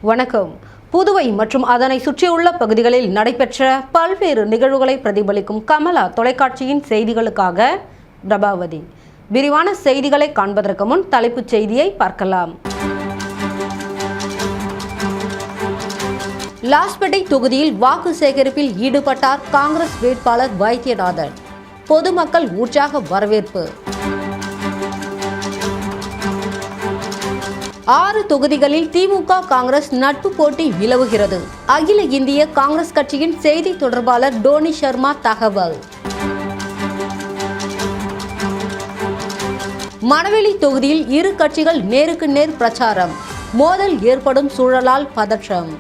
வணக்கம். புதுவை மற்றும் அதனை சுற்றியுள்ள பகுதிகளில் நடைபெற்ற பல்வேறு நிகழ்வுகளை பிரதிபலிக்கும் கமலா தொலைக்காட்சியின் செய்திகளுக்காக பிரபாவதி. விரிவான செய்திகளை காண்பதற்கு முன் தலைப்புச் செய்தியை பார்க்கலாம். லாஸ்பேட்டை தொகுதியில் வாக்கு சேகரிப்பில் ஈடுபட்டார் காங்கிரஸ் வேட்பாளர் வைத்தியநாதன். பொதுமக்கள் உற்சாக வரவேற்பு. 6 தொகுதிகளில் திமுக காங்கிரஸ் நட்பு போட்டி நிலவுகிறது. அகில இந்திய காங்கிரஸ் கட்சியின் செய்தி தொடர்பாளர் டோனி சர்மா தகவல். மணவெளி தொகுதியில் இரு கட்சிகள் நேருக்கு நேர் பிரச்சாரம். மோதல் ஏற்படும் சூழலால் பதற்றம்.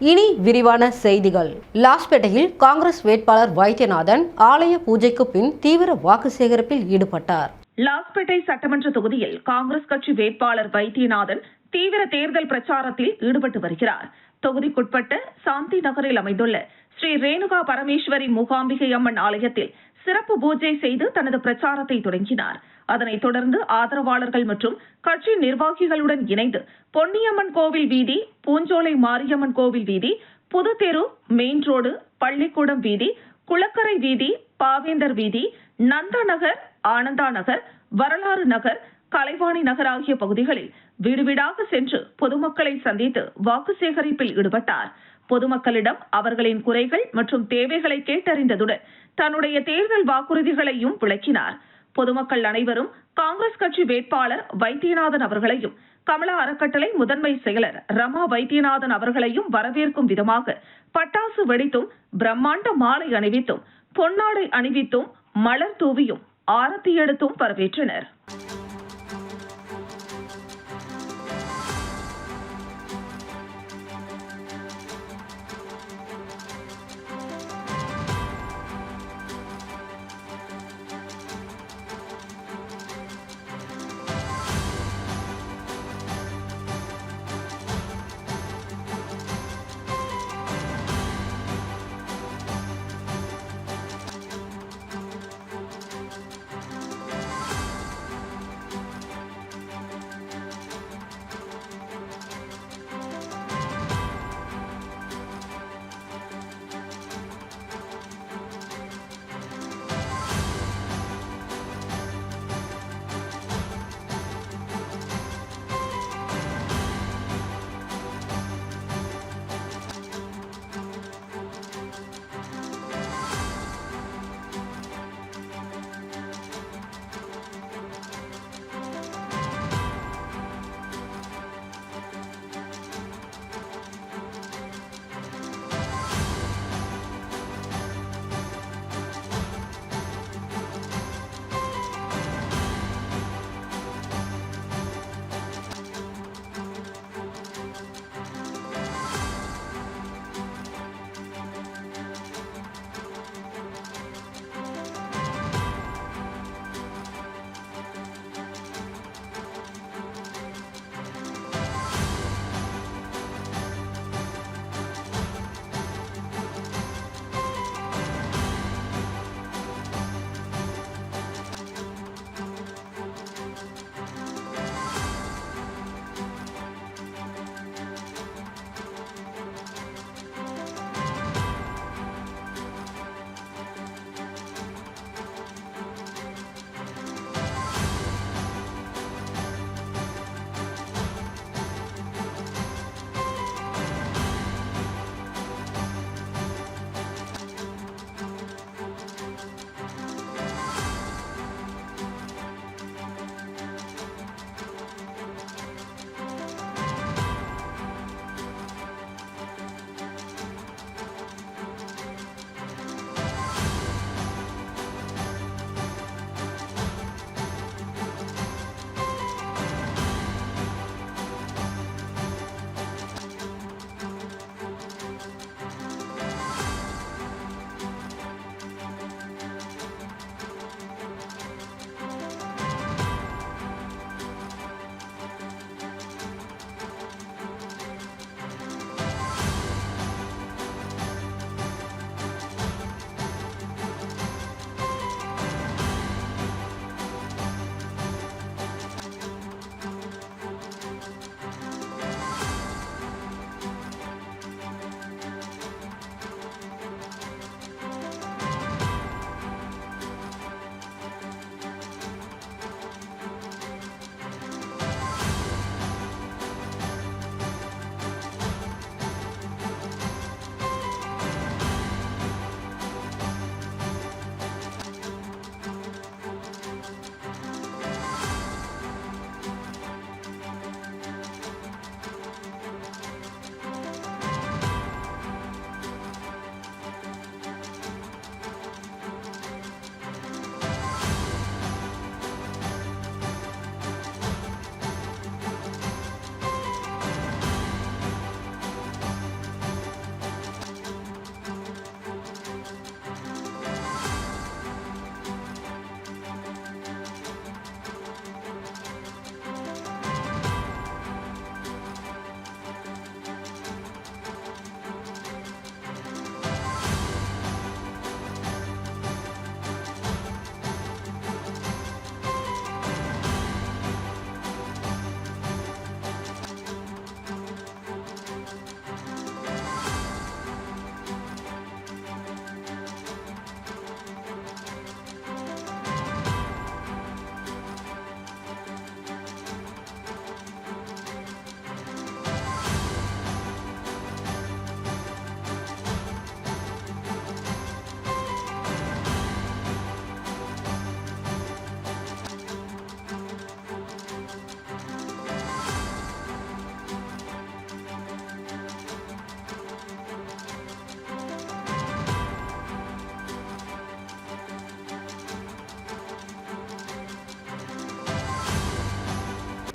இனி விரிவான செய்திகள். லாஸ்பேட்டையில் காங்கிரஸ் வேட்பாளர் வைத்தியநாதன் ஆலய பூஜைக்கு பின் தீவிர வாக்கு சேகரிப்பில் ஈடுபட்டார். லாஸ்பேட்டை சட்டமன்ற தொகுதியில் காங்கிரஸ் கட்சி வேட்பாளர் வைத்தியநாதன் தீவிர தேர்தல் பிரச்சாரத்தில் ஈடுபட்டு வருகிறார். தொகுதிக்குட்பட்ட சாந்தி நகரில் அமைந்துள்ள ஸ்ரீ ரேணுகா பரமேஸ்வரி மூகாம்பிகை அம்மன் ஆலயத்தில் சிறப்பு பூஜை செய்து தனது பிரச்சாரத்தை தொடங்கினார். அதனைத் தொடர்ந்து ஆதரவாளர்கள் மற்றும் கட்சி நிர்வாகிகளுடன் இணைந்து பொன்னியம்மன் கோவில் வீதி, பூஞ்சோலை மாரியம்மன் கோவில் வீதி, புதுத்தெரு, மெயின் ரோடு, பள்ளிக்கூடம் வீதி, குளக்கரை வீதி, பாவேந்தர் வீதி, நந்தா நகர், ஆனந்தா நகர், வரலாறு நகர், கலைவாணி நகர் ஆகிய பகுதிகளில் வீடு வீடாக சென்று பொதுமக்களை சந்தித்து வாக்கு சேகரிப்பில் ஈடுபட்டார். பொதுமக்களிடம் அவர்களின் குறைகள் மற்றும் தேவைகளை கேட்டறிந்ததுடன் தன்னுடைய தேர்தல் வாக்குறுதிகளையும் விளக்கினார். பொதுமக்கள் அனைவரும் காங்கிரஸ் கட்சி வேட்பாளர் வைத்தியநாதன் அவர்களையும் கமலா அறக்கட்டளை முதன்மை செயலர் ரமா வைத்தியநாதன் அவர்களையும் வரவேற்கும் விதமாக பட்டாசு வெடித்தும், பிரம்மாண்ட மாலை அணிவித்தும், பொன்னாடை அணிவித்தும், மலர் தூவியும், ஆரத்தி எடுத்தும் வரவேற்றனர்.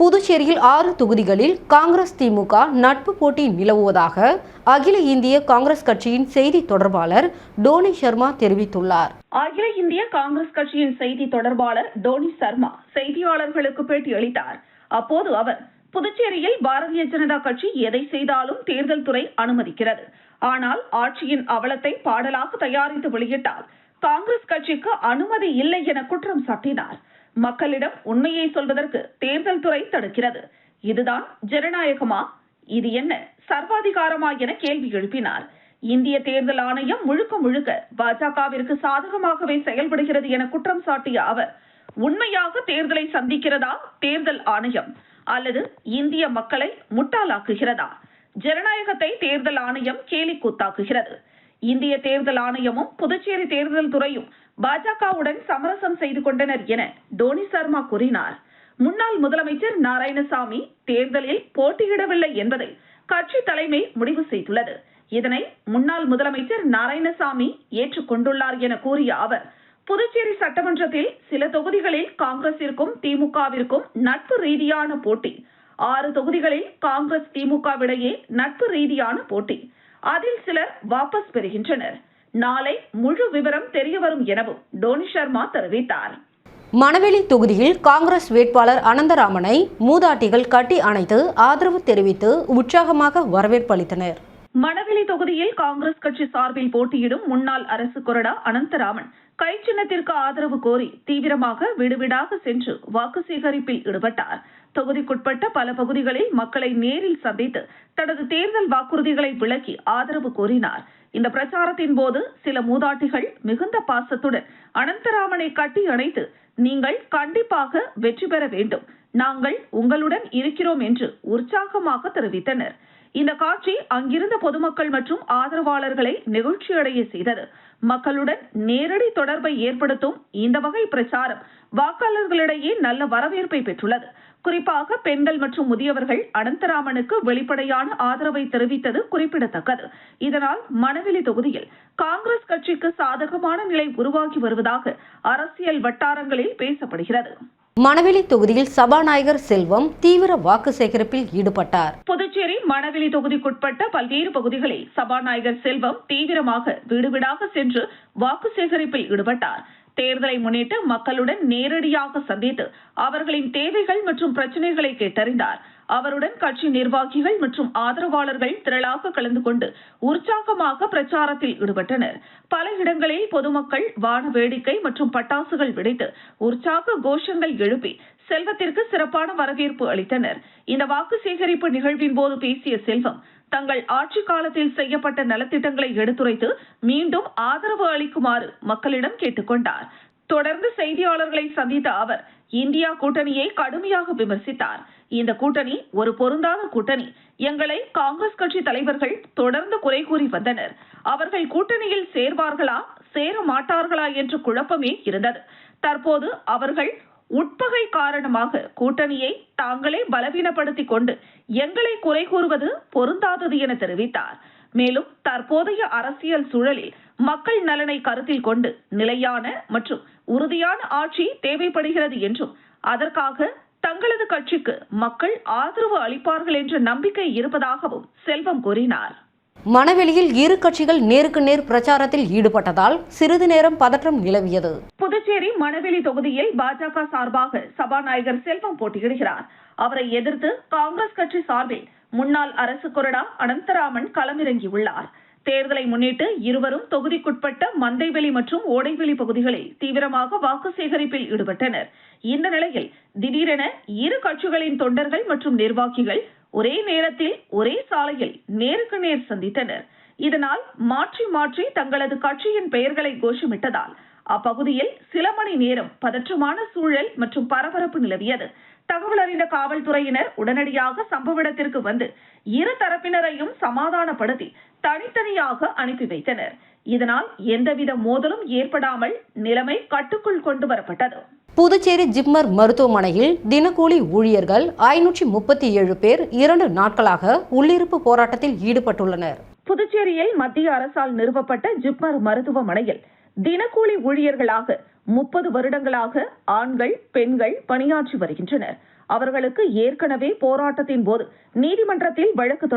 புதுச்சேரியில் 6 தொகுதிகளில் காங்கிரஸ் திமுக நட்பு போட்டி நிலவுவதாக அகில இந்திய காங்கிரஸ் கட்சியின் செய்தி தொடர்பாளர் டோனி சர்மா தெரிவித்துள்ளார். அகில இந்திய காங்கிரஸ் கட்சியின் செய்தி தொடர்பாளர் டோனி சர்மா செய்தியாளர்களுக்கு பேட்டியளித்தார். அப்போது அவர், புதுச்சேரியில் பாரதிய ஜனதா கட்சி எதை செய்தாலும் தேர்தல் துறை அனுமதிக்கிறது. ஆனால் ஆட்சியின் அவலத்தை பாடலாக தயாரித்து வெளியிட்டால் காங்கிரஸ் கட்சிக்கு அனுமதி இல்லை என குற்றம் சாட்டினார். மக்களிடம் உண்மையை சொல்வதற்கு தேர்தல் துறை தடுக்கிறது. இதுதான் ஜனநாயகமா? இது என்ன சர்வாதிகாரமா என கேள்வி எழுப்பினார். இந்திய தேர்தல் ஆணையம் முழுக்க முழுக்க பாஜகவிற்கு சாதகமாகவே செயல்படுகிறது என குற்றம் சாட்டிய அவர், உண்மையாக தேர்தலை சந்திக்கிறதா தேர்தல் ஆணையம், அல்லது இந்திய மக்களை முட்டாளாக்குகிறதா? ஜனநாயகத்தை தேர்தல் ஆணையம் கேலி கூத்தாக்குகிறது. இந்திய தேர்தல் ஆணையமும் புதுச்சேரி தேர்தல் துறையும் பாஜகவுடன் சமரசம் செய்து கொண்டனர் என டோனி சர்மா கூறினார். முன்னாள் முதலமைச்சர் நாராயணசாமி தேர்தலில் போட்டியிடவில்லை என்பதை கட்சி தலைமை முடிவு செய்துள்ளது. இதனை முன்னாள் முதலமைச்சர் நாராயணசாமி ஏற்றுக்கொண்டுள்ளார் என கூறிய அவர், புதுச்சேரி சட்டமன்றத்தில் சில தொகுதிகளில் காங்கிரசிற்கும் திமுகவிற்கும் நட்பு ரீதியான போட்டி, 6 தொகுதிகளில் காங்கிரஸ் திமுகவிடையே நட்பு ரீதியான போட்டி, அதில் சிலர் வாபஸ் பெறுகின்றனர். நாளை முழு விவரம் தெரியவரும் எனவும் டோனி சர்மா தெரிவித்தார். மணவெளி தொகுதியில் காங்கிரஸ் வேட்பாளர் அனந்தராமனை மூதாட்டிகள் கட்டி அணைத்து ஆதரவு தெரிவித்து உற்சாகமாக வரவேற்பு அளித்தனர். மணவெளி தொகுதியில் காங்கிரஸ் கட்சி சார்பில் போட்டியிடும் முன்னாள் அரசு கொறடா அனந்தராமன் கை சின்னத்திற்கு ஆதரவு கோரி தீவிரமாக வீடு வீடாக சென்று வாக்கு சேகரிப்பில் ஈடுபட்டார். தொகுதிக்குட்பட்ட பல பகுதிகளில் மக்களை நேரில் சந்தித்து தனது தேர்தல் வாக்குறுதிகளை விளக்கி ஆதரவு கோரினார். இந்த பிரச்சாரத்தின் போது சில மூதாட்டிகள் மிகுந்த பாசத்துடன் அனந்தராமனை கட்டி அணைத்து, நீங்கள் கண்டிப்பாக வெற்றி பெற வேண்டும், நாங்கள் உங்களுடன் இருக்கிறோம் என்று உற்சாகமாக தெரிவித்தனர். இந்த காட்சி அங்கிருந்த பொதுமக்கள் மற்றும் ஆதரவாளர்களை நெகிழ்ச்சியடைய செய்தது. மக்களுடன் நேரடி தொடர்பை ஏற்படுத்தும் இந்த வகை பிரச்சாரம் வாக்காளர்களிடையே நல்ல வரவேற்பை பெற்றுள்ளது. குறிப்பாக பெண்கள் மற்றும் முதியவர்கள் அனந்தராமனுக்கு வெளிப்படையான ஆதரவை தெரிவித்தது குறிப்பிடத்தக்கது. இதனால் மணவெளி தொகுதியில் காங்கிரஸ் கட்சிக்கு சாதகமான நிலை உருவாகி வருவதாக அரசியல் வட்டாரங்களில் பேசப்படுகிறது. மணவெளி தொகுதியில் சபாநாயகர் செல்வம் தீவிர வாக்கு சேகரிப்பில் ஈடுபட்டார். புதுச்சேரி மணவெளி தொகுதிக்குட்பட்ட பல்வேறு பகுதிகளில் சபாநாயகர் செல்வம் தீவிரமாக வீடு வீடாக சென்று வாக்கு சேகரிப்பில் ஈடுபட்டார். தேர்தலை முன்னிட்டு மக்களுடன் நேரடியாக சந்தித்து அவர்களின் தேவைகள் மற்றும் பிரச்சனைகளை கேட்டறிந்தார். அவருடன் கட்சி நிர்வாகிகள் மற்றும் ஆதரவாளர்கள் திரளாக கலந்து கொண்டு உற்சாகமாக பிரச்சாரத்தில் ஈடுபட்டனர். பல இடங்களில் பொதுமக்கள் வான வேடிக்கை மற்றும் பட்டாசுகள் வெடித்து உற்சாக கோஷங்கள் எழுப்பி செல்வத்திற்கு சிறப்பான வரவேற்பு அளித்தனர். இந்த வாக்கு சேகரிப்பு நிகழ்வின் போது பேசிய செல்வம், தங்கள் ஆட்சி காலத்தில் செய்யப்பட்ட நலத்திட்டங்களை எடுத்துரைத்து மீண்டும் ஆதரவு அளிக்குமாறு மக்களிடம் கேட்டுக்கொண்டார். தொடர்ந்து செய்தியாளர்களை சந்தித்த அவர் இந்தியா கூட்டணியை கடுமையாக விமர்சித்தார். இந்த கூட்டணி ஒரு பொருந்தாத கூட்டணி. எங்களை காங்கிரஸ் கட்சி தலைவர்கள் தொடர்ந்து குறை கூறி வந்தனர். அவர்கள் கூட்டணியில் சேர்வார்களா சேர மாட்டார்களா என்ற குழப்பமே இருந்தது. தற்போது அவர்கள் உட்பகை காரணமாக கூட்டணியை தாங்களே பலவீனப்படுத்திக் கொண்டு எங்களை குறை கூறுவது பொருந்தாதது என தெரிவித்தார். மேலும் தற்போதைய அரசியல் சூழலில் மக்கள் நலனை கருத்தில் கொண்டு நிலையான மற்றும் உறுதியான ஆட்சி தேவைப்படுகிறது என்றும் அதற்காக தங்களது கட்சிக்கு மக்கள் ஆதரவு அளிப்பார்கள் என்ற நம்பிக்கை இருப்பதாகவும் செல்வம் கூறினார். மணவெளியில் இரு கட்சிகள் நேருக்கு நேர் பிரச்சாரத்தில் ஈடுபட்டதால் சிறிது நேரம் பதற்றம் நிலவியது. புதுச்சேரி மணவெளி தொகுதியில் பாஜக சார்பாக சபாநாயகர் செல்வம் போட்டியிடுகிறார். அவரை எதிர்த்து காங்கிரஸ் கட்சி சார்பில் முன்னாள் அரசு கொறடா அனந்தராமன் களமிறங்கியுள்ளார். தேர்தலை முன்னிட்டு இருவரும் தொகுதிக்குட்பட்ட மந்தைவெளி மற்றும் ஓடைவெளி பகுதிகளில் தீவிரமாக வாக்கு சேகரிப்பில் ஈடுபட்டனர். இந்த நிலையில் திடீரென இரு கட்சிகளின் தொண்டர்கள் மற்றும் நிர்வாகிகள் ஒரே நேரத்தில் ஒரே சாலையில் நேருக்கு நேர் சந்தித்தனர். இதனால் மாற்றி மாற்றி தங்களது கட்சியின் பெயர்களை கோஷமிட்டதால் அப்பகுதியில் சில மணி நேரம் பதற்றமான சூழல் மற்றும் பரபரப்பு நிலவியது. தகவல் அறிந்த காவல்துறையினர் உடனடியாக சம்பவ இடத்திற்கு வந்து இரு தரப்பினரையும் சமாதானப்படுத்தி தனித்தனியாக அனுப்பி வைத்தனர். இதனால் எந்தவித மோதலும் ஏற்படாமல் நிலைமை கட்டுக்குள் கொண்டு வரப்பட்டது. புதுச்சேரி ஜிப்மர் மருத்துவமனையில் தினக்கூலி ஊழியர்கள் 537 பேர் 2 நாட்களாக உள்ளிருப்பு போராட்டத்தில் ஈடுபட்டுள்ளனர். புதுச்சேரியில் மத்திய அரசால் நிறுவப்பட்ட ஜிப்மர் மருத்துவமனையில் தினக்கூலி ஊழியர்களாக 30 வருடங்களாக ஆண்கள் பெண்கள் பணியாற்றி வருகின்றனர். அவர்களுக்கு ஏற்கனவே போராட்டத்தின் போது நீதிமன்றத்தில் வழக்கு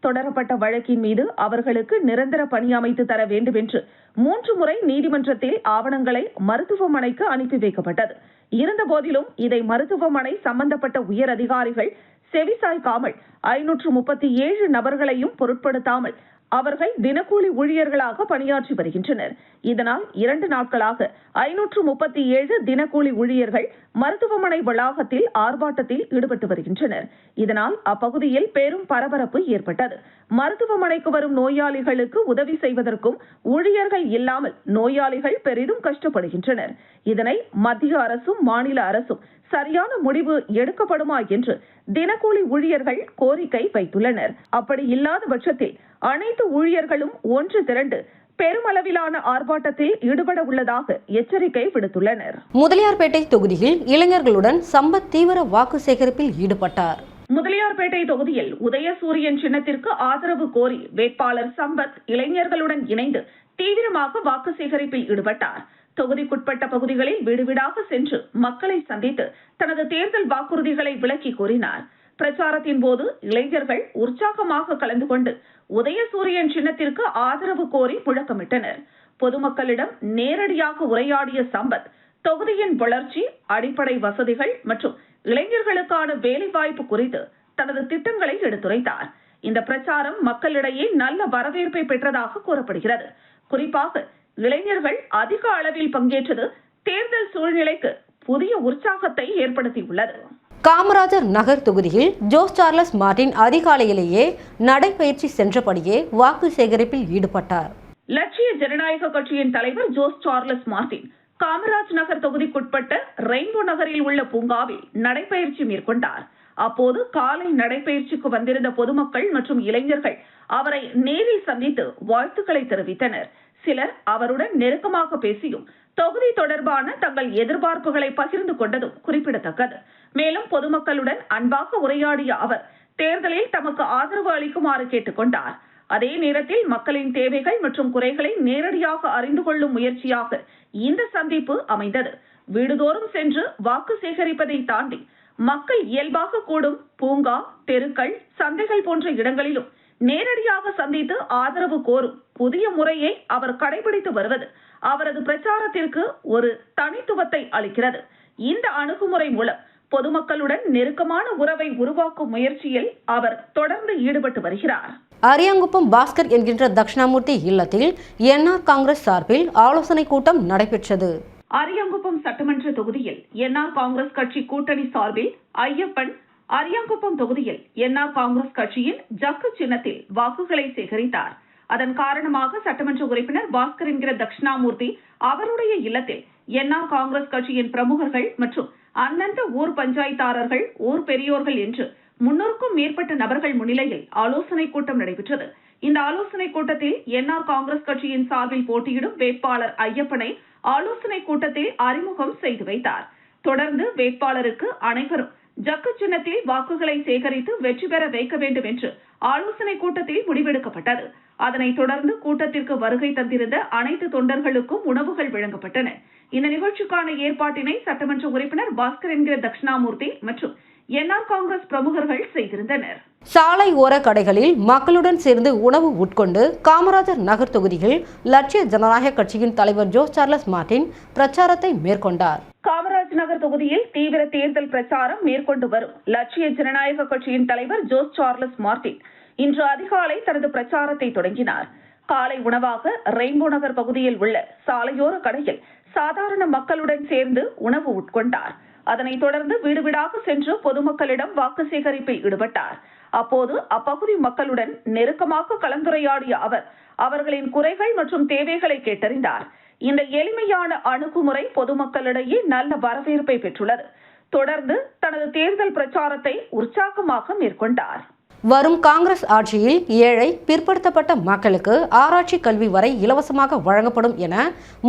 தொடரப்பட்ட வழக்கின் மீது அவர்களுக்கு நிரந்தர பணி அமைத்து தர வேண்டும் என்று 3 முறை நீதிமன்றத்தில் ஆவணங்களை மருத்துவமனைக்கு அனுப்பி வைக்கப்பட்டது. இருந்தபோதிலும் இதை மருத்துவமனை சம்பந்தப்பட்ட உயர் அதிகாரிகள் செவிசாய்க்காமல் 537 நபர்களையும் பொருட்படுத்தாமல் அவர்கள் தினக்கூலி ஊழியர்களாக பணியாற்றி வருகின்றனர். இதனால் 2 நாட்களாக 537 தினக்கூலி ஊழியர்கள் மருத்துவமனை வளாகத்தில் ஆர்ப்பாட்டத்தில் ஈடுபட்டு வருகின்றனர். இதனால் அப்பகுதியில் பெரும் பரபரப்பு ஏற்பட்டது. மருத்துவமனைக்கு வரும் நோயாளிகளுக்கு உதவி செய்வதற்கும் ஊழியர்கள் இல்லாமல் நோயாளிகள் பெரிதும் கஷ்டப்படுகின்றனர். இதனை மத்திய அரசும் மாநில அரசும் சரியான முடிவு எடுக்கப்படுமா என்று தினக்கூலி ஊழியர்கள் கோரிக்கை வைத்துள்ளனர். அப்படி இல்லாத பட்சத்தில் அனைத்து ஊழியர்களும் ஒன்று திரண்டு பெருமளவிலான ஆர்ப்பாட்டத்தில் ஈடுபட உள்ளதாக எச்சரிக்கை விடுத்துள்ளனர். முதலியார்பேட்டை தொகுதியில் இளைஞர்களுடன் சம்பத் தீவிர வாக்கு சேகரிப்பில் ஈடுபட்டார். முதலியார்பேட்டை தொகுதியில் உதயசூரியன் சின்னத்திற்கு ஆதரவு கோரி வேட்பாளர் சம்பத் இளைஞர்களுடன் இணைந்து தீவிரமாக வாக்கு சேகரிப்பில் ஈடுபட்டார். தொகுதிக்குட்பட்ட பகுதிகளில் வீடு வீடாக சென்று மக்களை சந்தித்து தனது தேர்தல் வாக்குறுதிகளை விளக்கி கூறினார். பிரச்சாரத்தின் போது இளைஞர்கள் உற்சாகமாக கலந்து கொண்டு உதயசூரியன் சின்னத்திற்கு ஆதரவு கோரி முழக்கமிட்டனர். பொதுமக்களிடம் நேரடியாக உரையாடிய சம்பத் தொகுதியின் வளர்ச்சி, அடிப்படை வசதிகள் மற்றும் இளைஞர்களுக்கான வேலைவாய்ப்பு குறித்து தனது திட்டங்களை எடுத்துரைத்தார். இந்த பிரச்சாரம் மக்களிடையே நல்ல வரவேற்பை பெற்றதாக கூறப்படுகிறது. குறிப்பாக இளைஞர்கள் அதிக அளவில் பங்கேற்றது தேர்தல் சூழ்நிலைக்கு புதிய உற்சாகத்தை ஏற்படுத்தியுள்ளது. காமராஜர் நகர் தொகுதியில் ஜோஸ் சார்லஸ் மார்டின் அதிகாலையிலேயே நடைபயிற்சி சென்றபடியே வாக்கு சேகரிப்பில் ஈடுபட்டார். லட்சிய ஜனநாயக கட்சியின் தலைவர் Jose Charles Martin Kamaraj Nagar தொகுதிக்குட்பட்ட ரெயின்போ நகரில் உள்ள பூங்காவில் நடைபயிற்சி மேற்கொண்டார். அப்போது காலை நடைபயிற்சிக்கு வந்திருந்த பொதுமக்கள் மற்றும் இளைஞர்கள் அவரை நேரில் சந்தித்து வாழ்த்துக்களை தெரிவித்தனர். சிலர் அவருடன் நெருக்கமாக பேசியும் தொகுதி தொடர்பான தங்கள் எதிர்பார்ப்புகளை பகிர்ந்து கொண்டதும் குறிப்பிடத்தக்கது. மேலும் பொதுமக்களுடன் அன்பாக உரையாடிய அவர் தேர்தலில் தமக்கு ஆதரவு அளிக்குமாறு கேட்டுக்கொண்டார். அதே நேரத்தில் மக்களின் தேவைகள் மற்றும் குறைகளை நேரடியாக அறிந்து கொள்ளும் முயற்சியாக இந்த சந்திப்பு அமைந்தது. வீடுதோறும் சென்று வாக்கு சேகரிப்பதை தாண்டி மக்கள் இயல்பாக கூடும் பூங்கா, தெருக்கள், சந்தைகள் போன்ற இடங்களிலும் நேரடியாக சந்தித்து ஆதரவு கோரும் புதிய முறையை அவர் கடைபிடித்து வருவது அவரது பிரச்சாரத்திற்கு ஒரு தனித்துவத்தை அளிக்கிறது. இந்த அணுகுமுறை மூலம் பொதுமக்களுடன் நெருக்கமான உறவை உருவாக்கும் முயற்சியில் அவர் தொடர்ந்து ஈடுபட்டு வருகிறார். அரியாங்குப்பம் பாஸ்கர் என்கின்ற தட்சிணாமூர்த்தி இல்லத்தில் என்ஆர் காங்கிரஸ் சார்பில் ஆலோசனை கூட்டம் நடைபெற்றது. அரியாங்குப்பம் சட்டமன்ற தொகுதியில் என்ஆர் காங்கிரஸ் கட்சி கூட்டணி சார்பில் ஐயப்பன் அரியாங்குப்பம் தொகுதியில் என்ஆர் காங்கிரஸ் கட்சியின் ஜக்கு சின்னத்தில் வாக்குகளை சேகரித்தார். அதன் காரணமாக சட்டமன்ற உறுப்பினர் பாஸ்கர் என்கிற தட்சிணாமூர்த்தி அவருடைய இல்லத்தில் என்ஆர் காங்கிரஸ் கட்சியின் பிரமுகர்கள் மற்றும் அந்தந்த ஊர் பஞ்சாயத்தாரர்கள், ஊர் பெரியோர்கள் என்று 300க்கும் மேற்பட்ட நபர்கள் முன்னிலையில் ஆலோசனை கூட்டம் நடைபெற்றது. இந்த ஆலோசனை கூட்டத்தில் என்ஆர் காங்கிரஸ் கட்சியின் சார்பில் போட்டியிடும் வேட்பாளர் ஐயப்பனை ஆலோசனை கூட்டத்தில் அறிமுகம் செய்து வைத்தார். தொடர்ந்து வேட்பாளருக்கு அனைவரும் ஜக்கு சின்னத்தில் வாக்குகளை சேகரித்து வெற்றி பெற வைக்க வேண்டும் என்று ஆலோசனை கூட்டத்தில் முடிவெடுக்கப்பட்டது. அதனைத் தொடர்ந்து கூட்டத்திற்கு வருகை தந்திருந்த அனைத்து தொண்டர்களுக்கும் உணவுகள் வழங்கப்பட்டன. இந்த நிகழ்ச்சிக்கான ஏற்பாட்டினை சட்டமன்ற உறுப்பினர் பாஸ்கர் என்கிற தட்சிணாமூர்த்தி மற்றும் என்ஆர் காங்கிரஸ் பிரமுகர்கள் செய்திருந்தனர். சாலை ஓர கடைகளில் மக்களுடன் சேர்ந்து உணவு உட்கொண்டு காமராஜர் நகர் தொகுதியில் லட்சிய ஜனநாயக கட்சியின் தலைவர் ஜோஸ் சார்லஸ் மார்டின் பிரச்சாரத்தை மேற்கொண்டார். காமராஜ் நகர் தொகுதியில் தீவிர தேர்தல் பிரச்சாரம் மேற்கொண்டு வரும் லட்சிய ஜனநாயக கட்சியின் தலைவர் ஜோஸ் சார்லஸ் மார்டின் இன்று அதிகாலை தனது பிரச்சாரத்தை தொடங்கினார். காலை உணவாக ரெயின்போ நகர் பகுதியில் உள்ள சாலையோர கடையில் சாதாரண மக்களுடன் சேர்ந்து உணவு உட்கொண்டார். அதனைத் தொடர்ந்து வீடு வீடாக சென்று பொதுமக்களிடம் வாக்கு சேகரிப்பில் ஈடுபட்டார். அப்போது அப்பகுதி மக்களுடன் நெருக்கமாக கலந்துரையாடிய அவர் அவர்களின் குறைகள் மற்றும் தேவைகளை கேட்டறிந்தார். இந்த எளிமையான அணுகுமுறை பொதுமக்களிடையே நல்ல வரவேற்பை பெற்றுள்ளது. தொடர்ந்து தனது தேர்தல் பிரச்சாரத்தை உற்சாகமாக மேற்கொண்டார். வரும் காங்கிரஸ் ஆட்சியில் ஏழை, பிற்படுத்தப்பட்ட மக்களுக்கு ஆராய்ச்சி கல்வி வரை இலவசமாக வழங்கப்படும் என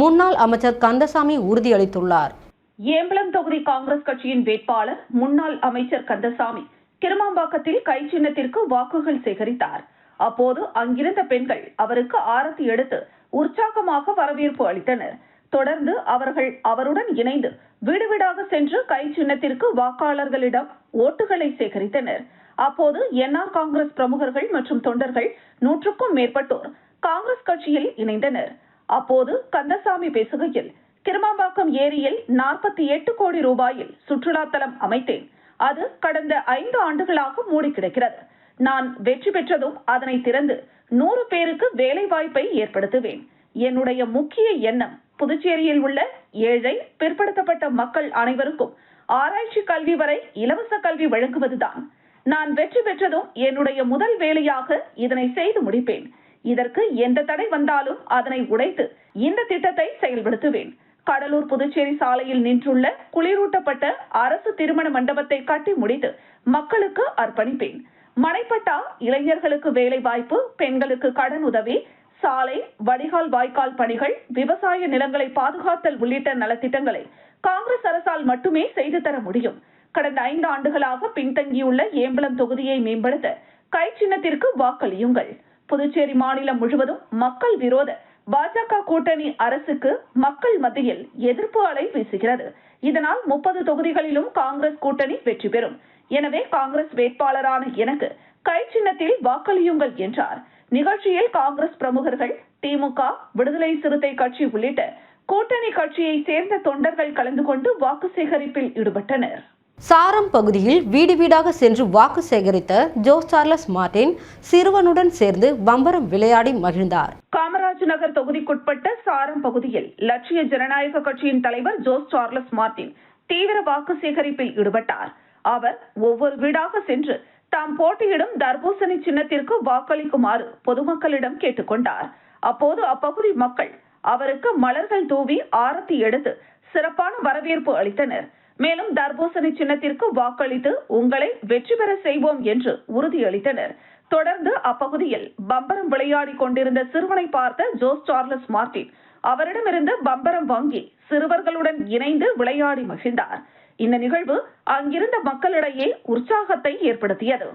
முன்னாள் அமைச்சர் கந்தசாமி உறுதியளித்துள்ளார். ஏம்பலம் தொகுதி காங்கிரஸ் கட்சியின் வேட்பாளர் முன்னாள் அமைச்சர் கந்தசாமி கிருமாம்பாக்கத்தில் கை சின்னத்திற்கு வாக்குகள் சேகரித்தார். அப்போது அங்கிருந்த பெண்கள் அவருக்கு ஆரத்தி எடுத்து உற்சாகமாக வரவேற்பு அளித்தனர். தொடர்ந்து அவருடன் இணைந்து வீடு வீடாக சென்று கை சின்னத்திற்கு வாக்காளர்களிடம் ஓட்டுகளை சேகரித்தனர். அப்போது என்ஆர் காங்கிரஸ் பிரமுகர்கள் மற்றும் தொண்டர்கள் 100க்கும் மேற்பட்டோர் காங்கிரஸ் கட்சியில் இணைந்தனர். அப்போது கந்தசாமி பேசுகையில், கிருமாம்பாக்கம் ஏரியில் 48 கோடி ரூபாயில் சுற்றுலா தலம் அமைத்தேன். அது கடந்த 5 ஆண்டுகளாக மூடி கிடக்கிறது. நான் வெற்றி பெற்றதும் அதனை திறந்து 100 பேருக்கு வேலை வாய்ப்பை ஏற்படுத்துவேன். என்னுடைய முக்கிய எண்ணம் புதுச்சேரியில் உள்ள ஏழை பிற்படுத்தப்பட்ட மக்கள் அனைவருக்கும் ஆராய்ச்சி கல்வி வரை இலவச கல்வி வழங்குவதுதான். நான் வெற்றி பெற்றதும் என்னுடைய முதல் வேலையாக இதனை செய்து முடிப்பேன். இதற்கு எந்த தடை வந்தாலும் அதனை உடைத்து இந்த திட்டத்தை செயல்படுத்துவேன். கடலூர் புதுச்சேரி சாலையில் நின்றுள்ள குளிரூட்டப்பட்ட அரசு திருமண மண்டபத்தை கட்டி முடித்து மக்களுக்கு அர்ப்பணிப்பேன். மனைப்பட்டா இளைஞர்களுக்கு வேலை வாய்ப்பு, பெண்களுக்கு கடன் உதவி, சாலை, வடிகால், வாய்க்கால் பணிகள், விவசாய நிலங்களை பாதுகாத்தல் உள்ளிட்ட நலத்திட்டங்களை காங்கிரஸ் அரசால் மட்டுமே செய்து தர முடியும். கடந்த 5 ஆண்டுகளாக பின்தங்கியுள்ள ஏம்பலம் தொகுதியை மேம்படுத்த கை சின்னத்திற்கு வாக்களியுங்கள். புதுச்சேரி மாநிலம் முழுவதும் மக்கள் விரோத பாஜக கூட்டணி அரசுக்கு மக்கள் மத்தியில் எதிர்ப்பு அலை வீசுகிறது. இதனால் 30 தொகுதிகளிலும் காங்கிரஸ் கூட்டணி வெற்றி பெறும். எனவே காங்கிரஸ் வேட்பாளரான எனக்கு கை சின்னத்தில் வாக்களியுங்கள் என்றார். நிகழ்ச்சியில் காங்கிரஸ் பிரமுகர்கள், திமுக, விடுதலை சிறுத்தை கட்சி உள்ளிட்ட கூட்டணி கட்சியை சேர்ந்த தொண்டர்கள் கலந்து கொண்டு வாக்கு சேகரிப்பில் ஈடுபட்டனர். சாரம் பகுதியில் வீடு வீடாக சென்று வாக்கு சேகரித்த ஜோஸ் சார்லஸ் மார்டின் சிறுவனுடன் சேர்ந்து பம்பரம் விளையாடி மகிழ்ந்தார். காமராஜ் நகர் தொகுதிக்குட்பட்ட சாரம் பகுதியில் லட்சிய ஜனநாயக கட்சியின் தலைவர் ஜோஸ் சார்லஸ் மார்டின் தீவிர வாக்கு சேகரிப்பில் ஈடுபட்டார். அவர் ஒவ்வொரு வீடாக சென்று தாம் போட்டியிடும் தர்பூசணி சின்னத்திற்கு வாக்களிக்குமாறு பொதுமக்களிடம் கேட்டுக்கொண்டார். அப்போது அப்பகுதி மக்கள் அவருக்கு மலர்கள் தூவி ஆரத்தி எடுத்து சிறப்பான வரவேற்பு அளித்தனர். மேலும் தர்பூசணி சின்னத்திற்கு வாக்களித்து உங்களை வெற்றி பெற செய்வோம் என்று உறுதியளித்தனர். தொடர்ந்து அப்பகுதியில் பம்பரம் விளையாடி கொண்டிருந்த சிறுவனை பார்த்த ஜோஸ் சார்லஸ் மார்டின் அவரிடமிருந்து பம்பரம் வாங்கி சிறுவர்களுடன் இணைந்து விளையாடி மகிழ்ந்தார். இந்த நிகழ்வு அங்கிருந்த மக்களிடையே உற்சாகத்தை ஏற்படுத்தியது.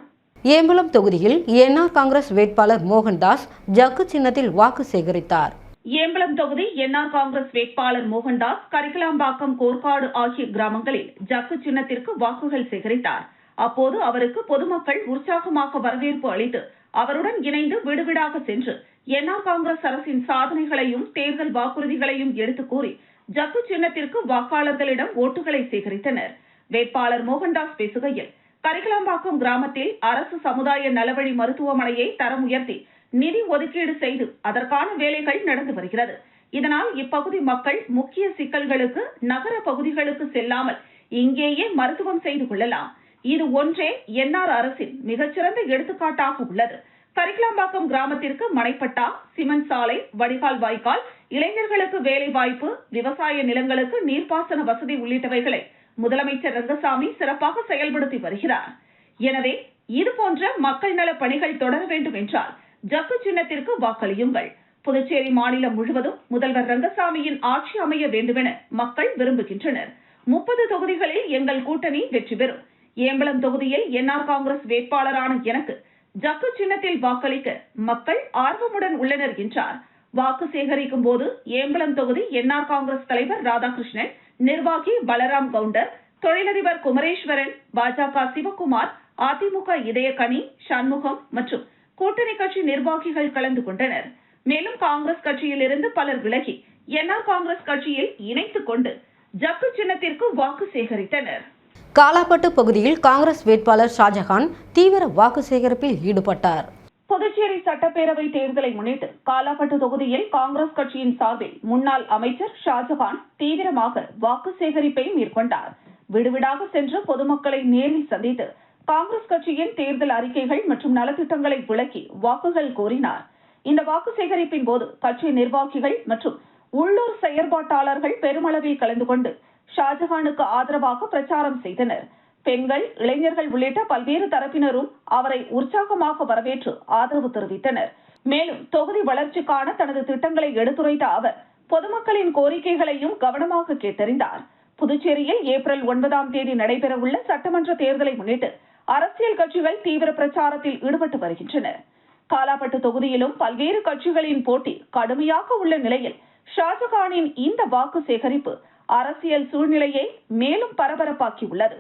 ஏம்பலம் தொகுதியில் என்ஆர் காங்கிரஸ் வேட்பாளர் மோகன்தாஸ் ஜக்கு சின்னத்தில் வாக்கு சேகரித்தார். ஏம்பலம் தொகுதி என்ஆர் காங்கிரஸ் வேட்பாளர் மோகன்தாஸ் கரிக்கலாம்பாக்கம், கோர்க்காடு ஆகிய கிராமங்களில் ஜக்கு சின்னத்திற்கு வாக்குகள் சேகரித்தார். அப்போது அவருக்கு பொதுமக்கள் உற்சாகமாக வரவேற்பு அளித்து அவருடன் இணைந்து வீடு வீடாக சென்று என்ஆர் காங்கிரஸ் அரசின் சாதனைகளையும் தேர்தல் வாக்குறுதிகளையும் எடுத்துக் கூறி ஜக்கு சின்னத்திற்கு வாக்காளர்களிடம் ஓட்டுகளை சேகரித்தனர். வேட்பாளர் மோகன்தாஸ் பேசுகையில், கரிக்கலாம்பாக்கம் கிராமத்தில் அரசு சமுதாய நலவழி மருத்துவமனையை தரம் உயர்த்தி நிதி ஒதுக்கீடு செய்து அதற்கான வேலைகள் நடந்து வருகிறது. இதனால் இப்பகுதி மக்கள் முக்கிய சிக்கல்களுக்கு நகர பகுதிகளுக்கு செல்லாமல் இங்கேயே மருத்துவம் செய்து கொள்ளலாம். இது ஒன்றே என்ஆர் அரசின் மிகச்சிறந்த எடுத்துக்காட்டாக உள்ளது. கரிக்கலாம்பாக்கம் கிராமத்திற்கு மனைப்பட்டா, சிமெண்ட் சாலை, வடிகால், வாய்க்கால், இளைஞர்களுக்கு வேலை வாய்ப்பு, விவசாய நிலங்களுக்கு நீர்ப்பாசன வசதி உள்ளிட்டவைகளை முதலமைச்சர் ரங்கசாமி சிறப்பாக செயல்படுத்தி வருகிறார். எனவே இதுபோன்ற மக்கள் நல பணிகள் தொடர வேண்டும் என்றால் ஜக்கு சின்னத்திற்கு வாக்களியுங்கள். புதுச்சேரி மாநிலம் முழுவதும் முதல்வர் ரங்கசாமியின் ஆட்சி அமைய வேண்டுமென மக்கள் விரும்புகின்றனர். 30 தொகுதிகளில் எங்கள் கூட்டணி வெற்றி பெறும். ஏம்பலம் தொகுதியில் என்ஆர் காங்கிரஸ் வேட்பாளரான எனக்கு ஜக்கு சின்னத்தில் வாக்களிக்க மக்கள் ஆர்வமுடன் உள்ளனர் என்றார். வாக்கு சேகரிக்கும் போது ஏம்பலம் தொகுதி என்ஆர் காங்கிரஸ் தலைவர் ராதாகிருஷ்ணன், நிர்வாகி பலராம் கவுண்டர், தொழிலதிபர் குமரேஸ்வரன், பாஜக சிவகுமார், அதிமுக இதயக்கனி, சண்முகம் மற்றும் கூட்டணி கட்சி நிர்வாகிகள் கலந்து கொண்டனர். மேலும் காங்கிரஸ் கட்சியில் இருந்து பலர் விலகி என்ஆர் காங்கிரஸ் கட்சியில் இணைத்துக் கொண்டு ஜக்கு சின்னத்திற்கு வாக்கு சேகரித்தனர். காலாப்பட்டு பகுதியில் காங்கிரஸ் வேட்பாளர் ஷாஜகான் தீவிர வாக்கு சேகரிப்பில் ஈடுபட்டார். புதுச்சேரி சட்டப்பேரவை தேர்தலை முன்னிட்டு காலாப்பட்டு தொகுதியில் காங்கிரஸ் கட்சியின் சார்பில் முன்னாள் அமைச்சர் ஷாஜகான் தீவிரமாக வாக்கு சேகரிப்பை மேற்கொண்டார். வீடுவீடாக சென்று பொதுமக்களை நேரில் சந்தித்து காங்கிரஸ் கட்சியின் தேர்தல் அறிக்கைகள் மற்றும் நலத்திட்டங்களை விளக்கி வாக்குகள் கோரினார். இந்த வாக்கு சேகரிப்பின் போது கட்சி நிர்வாகிகள் மற்றும் உள்ளூர் செயற்பாட்டாளர்கள் பெருமளவில் கலந்து கொண்டு ஷாஜகானுக்கு ஆதரவாக பிரச்சாரம் செய்தனர். பெண்கள், இளைஞர்கள் உள்ளிட்ட பல்வேறு தரப்பினரும் அவரை உற்சாகமாக வரவேற்று ஆதரவு தெரிவித்தனர். மேலும் தொகுதி வளர்ச்சிக்கான தனது திட்டங்களை எடுத்துரைத்த அவர் பொதுமக்களின் கோரிக்கைகளையும் கவனமாக கேட்டறிந்தார். புதுச்சேரியில் ஏப்ரல் 9ஆம் தேதி நடைபெறவுள்ள சட்டமன்ற தேர்தலை முன்னிட்டு அரசியல் கட்சிகள் தீவிர பிரச்சாரத்தில் ஈடுபட்டு வருகின்றன. காலாப்பட்டு தொகுதியிலும் பல்வேறு கட்சிகளின் போட்டி கடுமையாக உள்ள நிலையில் ஷாஜகானின் இந்த வாக்கு சேகரிப்பு அரசியல் சூழ்நிலையை மேலும் பரபரப்பாக்கியுள்ளது.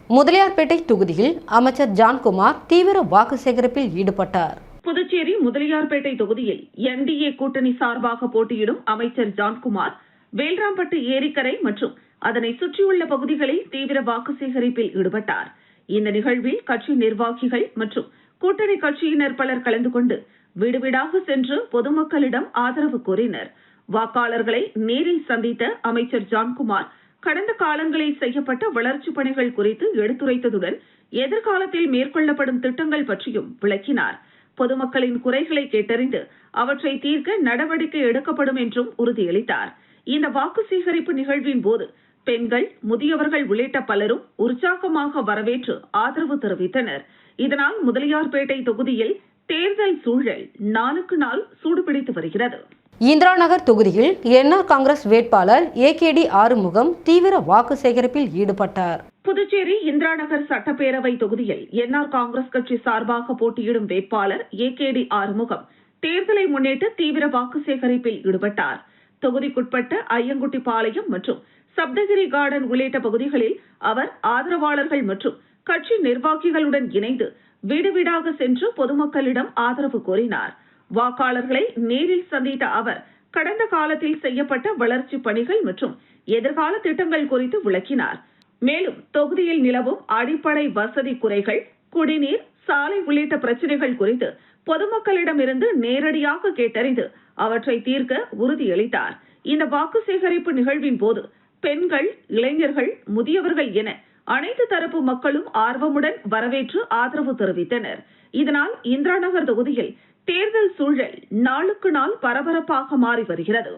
முதலியார்பேட்டை தொகுதியில் அமைச்சர் ஜான்குமார் தீவிர வாக்கு சேகரிப்பில் ஈடுபட்டார். புதுச்சேரி முதலியார்பேட்டை தொகுதியில் NDA கூட்டணி சார்பாக போட்டியிடும் அமைச்சர் ஜான்குமார் வேல்ராம்பட்டு ஏரிக்கரை மற்றும் அதனை சுற்றியுள்ள பகுதிகளில் தீவிர வாக்கு சேகரிப்பில் ஈடுபட்டார். இந்த நிகழ்வில் கட்சி நிர்வாகிகள் மற்றும் கூட்டணி கட்சியினர் பலர் கலந்து கொண்டு வீடு வீடாக சென்று பொதுமக்களிடம் ஆதரவு கோரினர். வாக்காளர்களை நேரில் சந்தித்த அமைச்சர் ஜான்குமார் கடந்த காலங்களில் செய்யப்பட்ட வளர்ச்சிப் பணிகள் குறித்து எடுத்துரைத்ததுடன் எதிர்காலத்தில் மேற்கொள்ளப்படும் திட்டங்கள் பற்றியும் விளக்கினார். பொதுமக்களின் குறைகளை கேட்டறிந்து அவற்றை தீர்க்க நடவடிக்கை எடுக்கப்படும் என்றும் உறுதியளித்தார். இந்த வாக்கு சேகரிப்பு நிகழ்வின் போது பெண்கள், முதியவர்கள் உள்ளிட்ட பலரும் உற்சாகமாக வரவேற்று ஆதரவு தெரிவித்தனர். இதனால் முதலியார்பேட்டை தொகுதியில் தேர்தல் சூழல் நாளுக்கு நாள் சூடுபிடித்து வருகிறது. இந்திரா நகர் தொகுதியில் NR காங்கிரஸ் வேட்பாளர் AKD ஆறுமுகம் தீவிர வாக்கு சேகரிப்பில் ஈடுபட்டார். புதுச்சேரி இந்திரா நகர் சட்டப்பேரவை தொகுதியில் NR காங்கிரஸ் கட்சி சார்பாக போட்டியிடும் வேட்பாளர் AKD ஆறுமுகம் தேர்தலை முன்னிட்டு தீவிர வாக்கு சேகரிப்பில் ஈடுபட்டார். தொகுதிக்குட்பட்ட ஐயங்குட்டிப்பாளையம் மற்றும் சப்தகிரி கார்டன் உள்ளிட்ட பகுதிகளில் அவர் ஆதரவாளர்கள் மற்றும் கட்சி நிர்வாகிகளுடன் இணைந்து வீடு வீடாக சென்று பொதுமக்களிடம் ஆதரவு கோரினார். வாக்காளர்களை நேரில் சந்தித்த அவர் கடந்த காலத்தில் செய்யப்பட்ட வளர்ச்சிப் பணிகள் மற்றும் எதிர்கால திட்டங்கள் குறித்து விளக்கினார். மேலும் தொகுதியில் நிலவும் அடிப்படை வசதி குறைகள், குடிநீர், சாலை உள்ளிட்ட பிரச்சினைகள் குறித்து பொதுமக்களிடமிருந்து நேரடியாக கேட்டறிந்து அவற்றை தீர்க்க உறுதியளித்தார். இந்த வாக்கு சேகரிப்பு நிகழ்வின் போது பெண்கள், இளைஞர்கள், முதியவர்கள் என அனைத்து தரப்பு மக்களும் ஆர்வமுடன் வரவேற்று ஆதரவு தெரிவித்தனர். இதனால் இந்திரா நகர் தொகுதியில் தேர்தல் சூழல் நாளுக்கு நாள் பரபரப்பாக மாறி வருகிறது.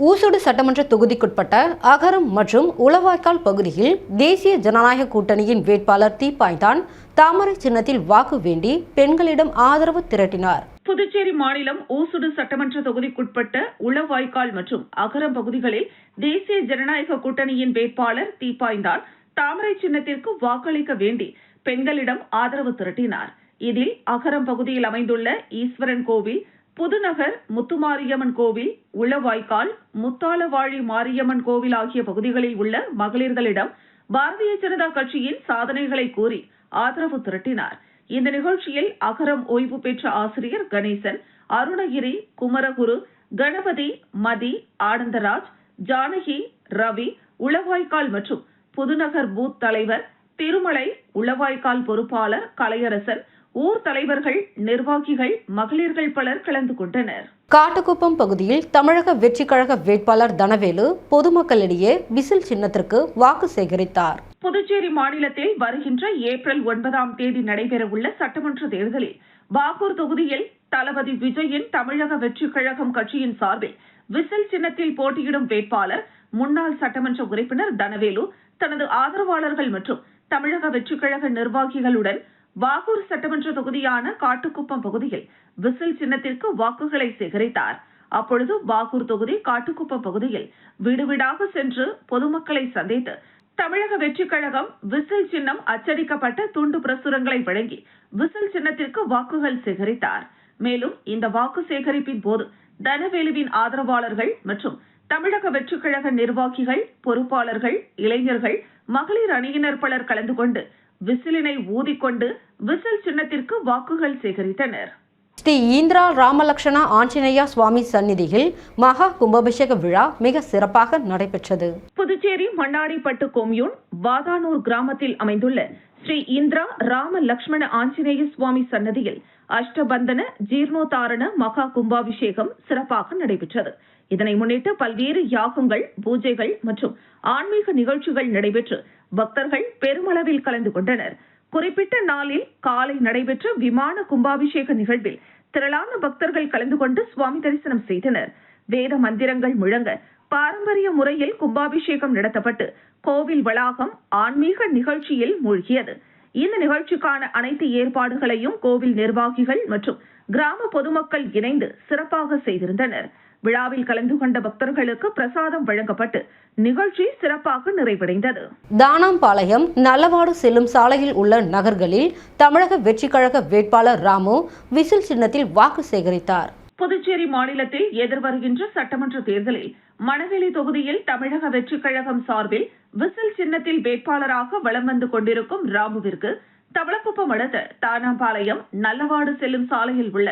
ஊசுடு சட்டமன்ற தொகுதிக்குட்பட்ட அகரம் மற்றும் உளவாய்க்கால் பகுதியில் தேசிய ஜனநாயக கூட்டணியின் வேட்பாளர் தீப்பாய்ந்தான் தாமரை சின்னத்தில் வாக்கு வேண்டி பெண்களிடம் ஆதரவு திரட்டினார். புதுச்சேரி மாநிலம் ஊசுடு சட்டமன்ற தொகுதிக்குட்பட்ட உளவாய்க்கால் மற்றும் அகரம் பகுதிகளில் தேசிய ஜனநாயக கூட்டணியின் வேட்பாளர் தீப்பாய்ந்தான் தாமரை சின்னத்திற்கு வாக்களிக்க வேண்டி பெண்களிடம் ஆதரவு திரட்டினார். இதில் அகரம் பகுதியில் அமைந்துள்ள ஈஸ்வரன் கோவில், புதுநகர் முத்துமாரியம்மன் கோவில், உளவாய்க்கால், முத்தாலவாழி மாரியம்மன் கோவில் ஆகிய பகுதிகளில் உள்ள மகளிர்களிடம் பாரதிய ஜனதா கட்சியின் சாதனைகளை கூறி ஆதரவு திரட்டினார். இந்த நிகழ்ச்சியில் அகரம் ஓய்வு பெற்ற ஆசிரியர் கணேசன், அருணகிரி, குமரகுரு, கணபதி, மதி, ஆனந்தராஜ், ஜானகி, ரவி, உளவாய்க்கால் மற்றும் புதுநகர் பூத் தலைவர் திருமலை, உளவாய்க்கால் பொறுப்பாளர் கலையரசன், ஊர் தலைவர்கள், நிர்வாகிகள், மகளிர்கள் பலர் கலந்து கொண்டனர். காட்டுக்குப்பம் பகுதியில் தமிழக வெற்றி கழக வேட்பாளர் தனவேலு பொதுமக்களிடையே விசில் சின்னத்திற்கு வாக்கு சேகரித்தார். புதுச்சேரி மாநிலத்தில் வருகின்ற ஏப்ரல் 9ஆம் தேதி நடைபெறவுள்ள சட்டமன்ற தேர்தலில் பாகூர் தொகுதியில் தளபதி விஜயின் தமிழக வெற்றி கழகம் கட்சியின் சார்பில் விசில் சின்னத்தில் போட்டியிடும் வேட்பாளர் முன்னாள் சட்டமன்ற உறுப்பினர் தனவேலு தனது ஆதரவாளர்கள் மற்றும் தமிழக வெற்றி கழக நிர்வாகிகளுடன் பாகூர் சட்டமன்ற தொகுதியான காட்டுக்குப்பம் பகுதியில் விசில் சின்னத்திற்கு வாக்குகளை சேகரித்தார். அப்பொழுது பாகூர் தொகுதி காட்டுக்குப்பம் பகுதியில் வீடு வீடாக சென்று பொதுமக்களை சந்தித்து தமிழக வெற்றி கழகம் விசில் சின்னம் அச்சடிக்கப்பட்ட துண்டு பிரசுரங்களை வழங்கி விசில் சின்னத்திற்கு வாக்குகள் சேகரித்தார். மேலும் இந்த வாக்கு சேகரிப்பின் போது தனவேலுவின் ஆதரவாளர்கள் மற்றும் தமிழக வெற்றி கழக நிர்வாகிகள், பொறுப்பாளர்கள், இளைஞர்கள், மகளிர் அணியினர் பலர் கலந்து கொண்டு விசிலினை ஊதிக்கொண்டு விசில் சின்னத்திற்கு வாக்குகள் சேகரித்தனர். ஸ்ரீ இந்திரா ராமலட்சுமண ஆஞ்சநேயா சுவாமி சந்நிதியில் மகா கும்பாபிஷேக விழா மிக சிறப்பாக நடைபெற்றது. புதுச்சேரி மண்ணாடிப்பட்டு கொம்யூன் வாதானூர் கிராமத்தில் அமைந்துள்ள ஸ்ரீ இந்திரா ராம லட்சுமண ஆஞ்சநேய சுவாமி சன்னதியில் அஷ்டபந்தன ஜீர்ணோத்தாரண மகா கும்பாபிஷேகம் சிறப்பாக நடைபெற்றது. இதனை முன்னிட்டு பல்வேறு யாகங்கள், பூஜைகள் மற்றும் ஆன்மீக நிகழ்ச்சிகள் நடைபெற்று பக்தர்கள் பெருமளவில் கலந்து கொண்டனர். குறிப்பிட்ட நாளில் காலை நடைபெற்ற விமான கும்பாபிஷேக நிகழ்வில் திரளான பக்தர்கள் கலந்து கொண்டு சுவாமி தரிசனம் செய்தனர். வேத மந்திரங்கள் முழங்க பாரம்பரிய முறையில் கும்பாபிஷேகம் நடத்தப்பட்டு கோவில் வளாகம் ஆன்மீக நிகழ்ச்சியில் மூழ்கியது. இந்த நிகழ்ச்சிக்கான அனைத்து ஏற்பாடுகளையும் கோவில் நிர்வாகிகள் மற்றும் கிராம பொதுமக்கள் இணைந்து சிறப்பாக செய்திருந்தனர். விழாவில் கலந்து கொண்ட பக்தர்களுக்கு பிரசாதம் வழங்கப்பட்டு நிகழ்ச்சி சிறப்பாக நிறைவடைந்தது. தானாம்பாளையம், நல்லவாடு செல்லும் சாலையில் உள்ள நகர்களில் தமிழக வெற்றி கழக வேட்பாளர் ராமு விசில் சின்னத்தில் வாக்கு சேகரித்தார். புதுச்சேரி மாநிலத்தில் எதிர்வருகின்ற சட்டமன்ற தேர்தலில் மணவெளி தொகுதியில் தமிழக வெற்றிக் கழகம் சார்பில் விசில் சின்னத்தில் வேட்பாளராக வலம் வந்து கொண்டிருக்கும் ராமுவிற்கு தவளக்குப்பம் அடுத்த தானாம்பாளையம் நல்லவாடு செல்லும் சாலையில் உள்ள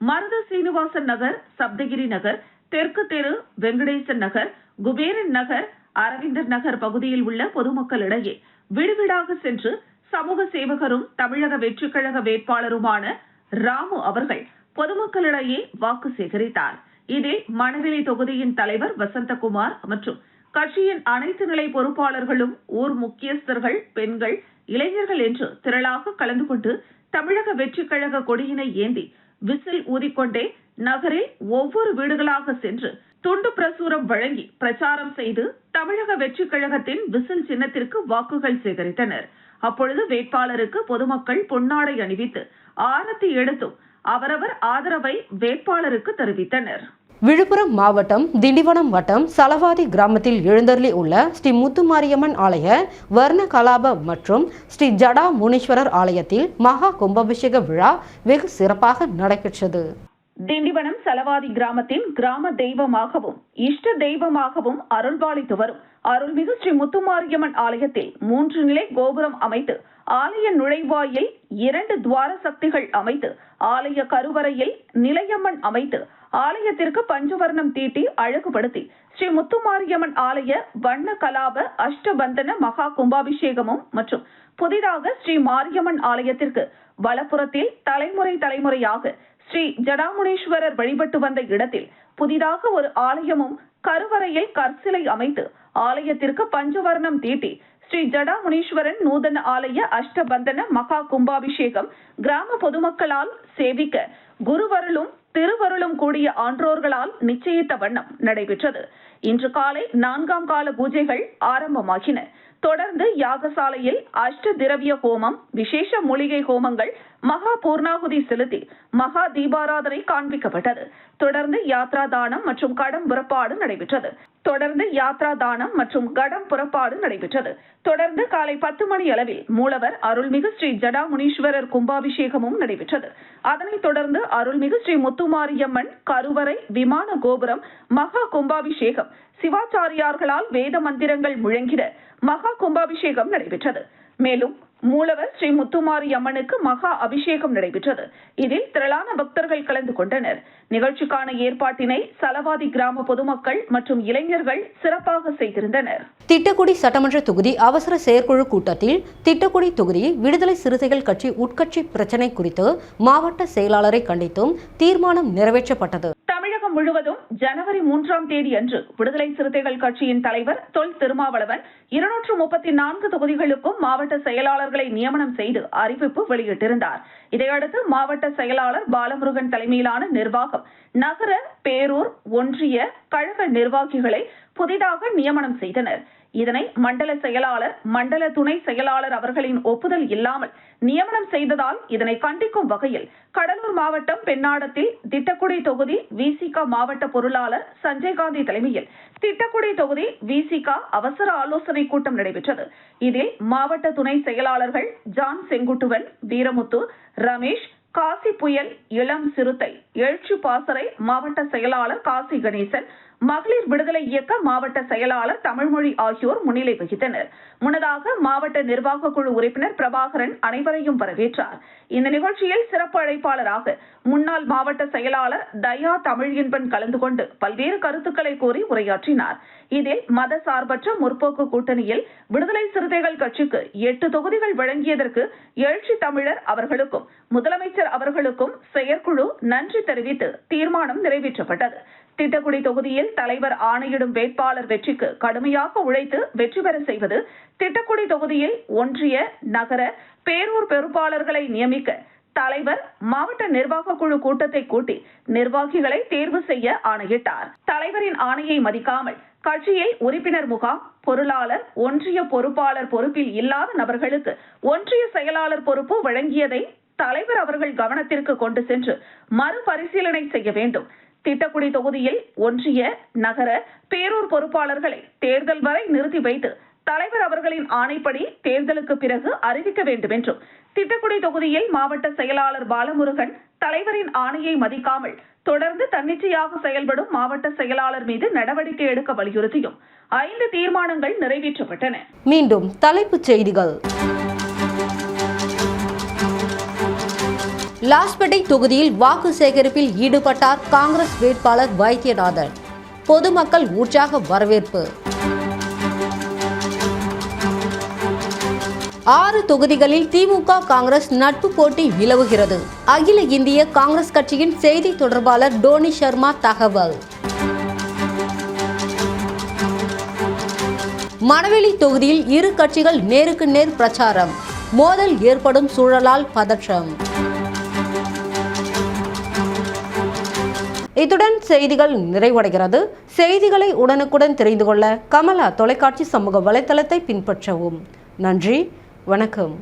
மருத சீனிவாசன் நகர், சப்தகிரி நகர், தெற்கு தெரு, வெங்கடேசன் நகர், குபேரன் நகர், அரவிந்தர் நகர் பகுதியில் உள்ள பொதுமக்களிடையே வீடுவீடாக சென்று சமூக சேவகரும் தமிழக வெற்றிக் கழக வேட்பாளருமான ராமு அவர்கள் பொதுமக்களிடையே வாக்கு சேகரித்தார். இதில் மணவெளி தொகுதியின் தலைவர் வசந்தகுமார் மற்றும் கட்சியின் அனைத்து நிலை பொறுப்பாளர்களும் ஊர் முக்கியஸ்தர்கள், பெண்கள், இளைஞர்கள் என்று திரளாக கலந்து கொண்டு தமிழக வெற்றிக் கழக கொடியினை ஏந்தி விசில் ஊதிக்கொண்டே நகரில் ஒவ்வொரு வீடுகளாக சென்று துண்டு பிரசுரம் வழங்கி பிரச்சாரம் செய்து தமிழக வெற்றிக் கழகத்தின் விசில் சின்னத்திற்கு வாக்குகள் சேகரித்தனர். அப்பொழுது வேட்பாளருக்கு பொதுமக்கள் பொன்னாடை அணிவித்து ஆரத்தி எடுத்தும் அவரவர் ஆதரவை வேட்பாளருக்கு தெரிவித்தனர். விழுப்புரம் மாவட்டம் திண்டிவனம் வட்டம் சலவாதி கிராமத்தில் எழுந்தருளி உள்ள ஸ்ரீ முத்துமாரியம்மன் ஆலய வர்ண கலாப மற்றும் ஸ்ரீ ஜடா முனீஸ்வரர் ஆலயத்தில் மகா கும்பாபிஷேக விழா வெகு சிறப்பாக நடைபெற்றது. திண்டிவனம் சலவாதி கிராமத்தின் கிராம தெய்வமாகவும் இஷ்ட தெய்வமாகவும் அருள்பாலித்து வரும் அருள்மிகு ஸ்ரீ முத்துமாரியம்மன் ஆலயத்தில் 3 நிலை கோபுரம் அமைத்து ஆலய நுழைவாயில் 2 துவார சக்திகள் அமைத்து ஆலய கருவறையில் நிலையம்மன் அமைத்து ஆலயத்திற்கு பஞ்சவர்ணம் தீட்டி அழகுபடுத்தி ஸ்ரீ முத்துமாரியம்மன் ஆலய வண்ண கலாப அஷ்டபந்தன மகா கும்பாபிஷேகமும் மற்றும் புதிதாக ஸ்ரீ மாரியம்மன் ஆலயத்திற்கு வலப்புறத்தில் தலைமுறையாக ஸ்ரீ ஜடாமுனீஸ்வரர் வழிபட்டு வந்த இடத்தில் புதிதாக ஒரு ஆலயமும் கருவறையில் கற்சிலை அமைத்து ஆலயத்திற்கு பஞ்சவர்ணம் தீட்டி ஸ்ரீ ஜடாமுனீஸ்வரன் நூதன ஆலய அஷ்டபந்தன மகா கும்பாபிஷேகம் கிராம பொதுமக்களால் சேவிக்க குருவருளும் திருவருளும் கூடிய ஆன்றோர்களால் நிச்சயித்த வண்ணம் நடைபெற்றது. இன்று காலை 4ஆம் கால பூஜைகள் ஆரம்பமாகின. தொடர்ந்து யாகசாலையில் அஷ்ட திரவிய ஹோமம், விசேஷ மூலிகை ஹோமங்கள், மகா பூர்ணாகுதி செலுத்தி மகா தீபாராதனை காண்பிக்கப்பட்டது. தொடர்ந்து யாத்ரா தானம் மற்றும் கடம் புறப்பாடு நடைபெற்றது. தொடர்ந்து காலை 10 மணி அளவில் மூலவர் அருள்மிகு ஸ்ரீ ஜடாமுனீஸ்வரர் கும்பாபிஷேகமும் நடைபெற்றது. அதனைத் தொடர்ந்து அருள்மிகு ஸ்ரீ முத்துமாரியம்மன் கருவறை விமான கோபுரம் மகா கும்பாபிஷேகம் சிவாச்சாரியார்களால் வேத மந்திரங்கள் முழங்கிட மகா கும்பாபிஷேகம் நடைபெற்றது. மேலும் மூலவர் ஸ்ரீ முத்துமாரி அம்மனுக்கு மகா அபிஷேகம் நடைபெற்றது. இதில் திரளான பக்தர்கள் கலந்து கொண்டனர். நிகழ்ச்சிக்கான ஏற்பாட்டினை சலவாதி கிராம பொதுமக்கள் மற்றும் இளைஞர்கள் சிறப்பாக செய்திருந்தனர். திட்டக்குடி சட்டமன்ற தொகுதி அவசர செயற்குழு கூட்டத்தில் திட்டக்குடி தொகுதி விடுதலை சிறுத்தைகள் கட்சி உட்கட்சி பிரச்சினை குறித்து மாவட்ட செயலாளரை கண்டித்தும் தீர்மானம் நிறைவேற்றப்பட்டது. தமிழகம் முழுவதும் ஜனவரி 3ஆம் தேதி அன்று விடுதலை சிறுத்தைகள் கட்சியின் தலைவர் தொல் திருமாவளவன் 234 தொகுதிகளுக்கும் மாவட்ட செயலாளர்களை நியமனம் செய்து அறிவிப்பு வெளியிட்டிருந்தார். இதையடுத்து மாவட்ட செயலாளர் பாலமுருகன் தலைமையிலான நிர்வாகம் நகர, பேரூர், ஒன்றிய, கழக நிர்வாகிகளை புதிதாக நியமனம் செய்தனர். இதனை மண்டல செயலாளர், மண்டல துணை செயலாளர் அவர்களின் ஒப்புதல் இல்லாமல் நியமனம் செய்ததால் இதனை கண்டிக்கும் வகையில் கடலூர் மாவட்டம் பெண்ணாடத்தில் திட்டக்குடி தொகுதி விசிக மாவட்ட பொருளாளர் சஞ்சய்காந்தி தலைமையில் திட்டக்குடி தொகுதி விசிக அவசர ஆலோசனை கூட்டம் நடைபெற்றது. இதில் மாவட்ட துணை செயலாளர்கள் ஜான் செங்குட்டுவன், வீரமுத்து, ரமேஷ், காசி புயல், இளம் சிறுத்தை, எழுச்சி பாசறை மாவட்ட செயலாளர் காசி கணேசன், மகளிர் விடுதலை இயக்க மாவட்ட செயலாளர் தமிழ்மொழி ஆகியோர் முன்னிலை வகித்தனர். முன்னதாக மாவட்ட நிர்வாக குழு உறுப்பினர் பிரபாகரன் அனைவரையும் வரவேற்றார். இந்த நிகழ்ச்சியில் சிறப்பு அழைப்பாளராக முன்னாள் மாவட்ட செயலாளர் தயா தமிழின்பன் கலந்து கொண்டு பல்வேறு கருத்துக்களை கூறி உரையாற்றினார். இதில் மத சார்பற்ற முற்போக்கு கூட்டணியில் விடுதலை சிறுத்தைகள் கட்சிக்கு 8 தொகுதிகள் வழங்கியதற்கு எழுச்சி தமிழர் அவர்களுக்கும் முதலமைச்சர் அவர்களுக்கும் செயற்குழு நன்றி தெரிவித்து தீர்மானம் நிறைவேற்றப்பட்டது. திட்டக்குடி தொகுதியில் தலைவர் ஆணையிடும் வேட்பாளர் வெற்றிக்கு கடுமையாக உழைத்து வெற்றி பெற செய்வது, திட்டக்குடி தொகுதியில் ஒன்றிய, நகர, பேரூர் பொறுப்பாளர்களை நியமிக்க தலைவர் மாவட்ட நிர்வாக குழு கூட்டத்தை கூட்டி நிர்வாகிகளை தேர்வு செய்ய ஆணையிட்டார். தலைவரின் ஆணையை மதிக்காமல் கட்சியில் உறுப்பினர் முகாம், பொருளாளர், ஒன்றிய பொறுப்பாளர் பொறுப்பில் இல்லாத நபர்களுக்கு ஒன்றிய செயலாளர் பொறுப்பு வழங்கியதை தலைவர் அவர்கள் கவனத்திற்கு கொண்டு சென்று மறுபரிசீலனை செய்ய வேண்டும். திட்டக்குடி தொகுதியில் ஒன்றிய, நகர, பேரூர் பொறுப்பாளர்களை தேர்தல் வரை நிறுத்தி வைத்து தலைவர் அவர்களின் ஆணைப்படி தேர்தலுக்கு பிறகு அறிவிக்க வேண்டும் என்றும், திட்டக்குடி தொகுதியில் மாவட்ட செயலாளர் பாலமுருகன் தலைவரின் ஆணையை மதிக்காமல் தொடர்ந்து தன்னிச்சையாக செயல்படும் மாவட்ட செயலாளர் மீது நடவடிக்கை எடுக்க வலியுறுத்தியும் 5 தீர்மானங்கள் நிறைவேற்றப்பட்டன. மீண்டும் தலைப்புச் செய்திகள். லாஸ்பேட்டை தொகுதியில் வாக்கு சேகரிப்பில் ஈடுபட்டார் காங்கிரஸ் வேட்பாளர் வைத்தியநாதன். பொதுமக்கள் உற்சாக வரவேற்பு. 6 தொகுதிகளில் திமுக காங்கிரஸ் நட்பு போட்டி நிலவுகிறது. அகில இந்திய காங்கிரஸ் கட்சியின் செய்தி தொடர்பாளர் டோனி சர்மா தகவல். மணவெளி தொகுதியில் இரு கட்சிகள் நேருக்கு நேர் பிரச்சாரம். மோதல் ஏற்படும் சூழலால் பதற்றம். இத்துடன் செய்திகள் நிறைவடைகிறது. செய்திகளை உடனுக்குடன் தெரிந்து கொள்ள கமலா தொலைக்காட்சி சமூக வலைத்தளத்தை பின்பற்றவும். நன்றி, வணக்கம்.